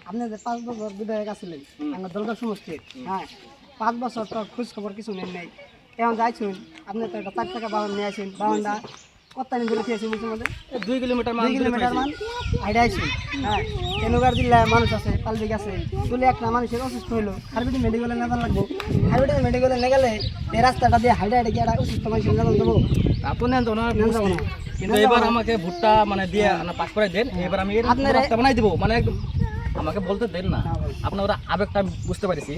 আপনি যে 5 বছর বিধায়ক আছিলেন আমার দলগা সমষ্টি, হ্যাঁ 5 বছর তো খোঁজ খবর কিছু নেন নাই। এখন যাইছেন আপনি তো একটা 4 টাকা বাহন নিয়ে আসেন, বাহনটা কত্তানি বলে খেয়েছেন মুখের মধ্যে 2 কিলোমিটার 2 কিলোমিটার মান আইডা আইছেন। হ্যাঁ এনুগার জেলায় মানুষ আছে, পালদিক আছে, চলে একটা মানুষের অসুস্থ হইলো, হারবিটি মেডিকেলে নেওয়া লাগবো। হারবিটি মেডিকেলে নিয়ে গেলে এই রাস্তাটা দিয়ে হাইডা হাইডা গিয়ে একটা অসুস্থ মানুষের নেওয়া যাবো, আপনি নেন তো না নেওয়া যাবো না। কিন্তু এবার আমাকে ভুট্টা মানে দিয়ে পাস করে দেন, এবার আমি এর আপনার রাস্তা বানাই দিব, মানে একদম আমাকে বলতে দেন না, আপনারা আবেগটা আমি বুঝতে পারছি।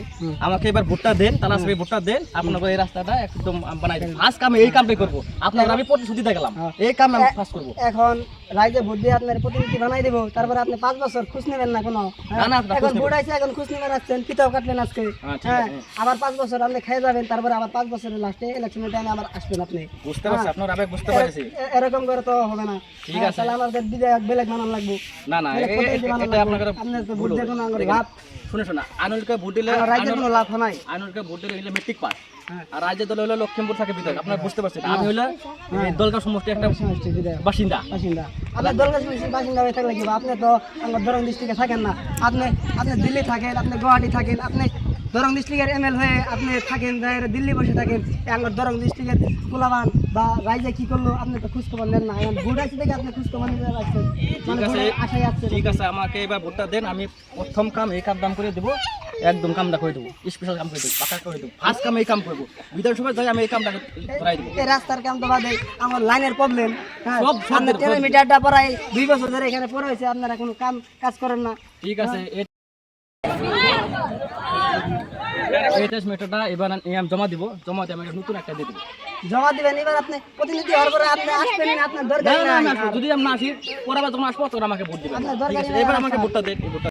আমাকে এবার ভুট্টা দেন, তাহলে আসবে ভুট্টা দেন, আপনাকে এই রাস্তাটা একদম বানাই দেন। আজকে আমি এই কামটাই করবো, আপনারা আমি প্রতিশ্রুতি দেখালাম এই কাম আমি পাস করবো। এখন রাইজে ভোট দিয়ে আপনার প্রতিনিধি বানাই দেবো, তারপরে আপনি 5 বছর খুঁজ নেবেন না কোনো। না, না, এখন ভোট আছে, এখন খুঁজ নেবেন আসছেন, পিতাও কাটলেন আজকে। হ্যাঁ আবার 5 বছর আপনি খেয়ে যাবেন, তারপরে আবার 5 বছরের লাস্টে ইলেকশনের টাইমে আবার আসবেন আপনি। বুঝতে পারছি, আপনার আবেগ বুঝতে পারছি। এরকম করে তো হবে না। ঠিক আছে, তাহলে আমাদের বিধায়ক বেলেগ বানান লাগবে। না না এটা আপনার তো ভোট দিয়ে কোনো লাভ, শুনে শোনা, আনুলকে ভোট দিলে রাইজের কোনো লাভ নাই। আনুলকে ভোট দিলে হইলে মেট্রিক পাস, আর রাজ্যের দল হলো লক্ষ্মীপুর থাকে বিধায়ক, আপনারা বুঝতে পারছেন। আমি হইলো দলগাঁও সমষ্টি একটা বাসিন্দা। আপনার দলগাছ বাসিন্দা হয়ে থাকলে কি আপনি তো আমার দরং ডিস্ট্রিক্টে থাকেন না, আপনি দিল্লি থাকেন, আপনি গুয়াহাটি থাকেন, আপনি দরং ডিস্ট্রিক্টের এমএল হয়ে আপনি থাকেন, দিল্লি বসে থাকেন। আমার দরং ডিস্ট্রিক্টের কুলাবান বা রাইজে কি করলো আপনি তো খোঁজখবর নেন না। এখন ভোট আছে দেখে আপনি খোঁজখবর নিতে পারছেন, আশায় আসছেন। ঠিক আছে, আমাকে এবার ভোটটা দেন, আমি প্রথম কাম এই কাম দাম করে দেবো, একদম কামটা করে দেবো, স্পেশাল কাম করে দেবো, পাকা করে দেবো। ফার্স্ট কাম এই কাম করবো, বিধানসভায় যাই আমি এই কামটা করাই দেবো। এই রাস্তার কাম তো বাদে আমার লাইনের প্রবলেম, সব মিটারটা পড়াই 2 বছর ধরে এখানে পড়ে হয়েছে, আপনারা কোনো কাজ করেন না। ঠিক আছে, এই টেস্ট মেটারটা এবার আমি জমা দিব, জমা দিয়ে আমাকে নতুন একটা দিয়ে দেবো। জমা দিবেন, এবার আপনি প্রতিনিধি হওয়ার পরে আপনি আসবেন না, আপনার দরকার না, না, নাই। আমি আসবো। যদি আমি না আসি, পরে আবার যখন আসবো তখন আমাকে ভোট দিবেন। আপনার দরকার ঠিক আছে, এবার আমাকে ভোটটা দেন, এই ভোটটা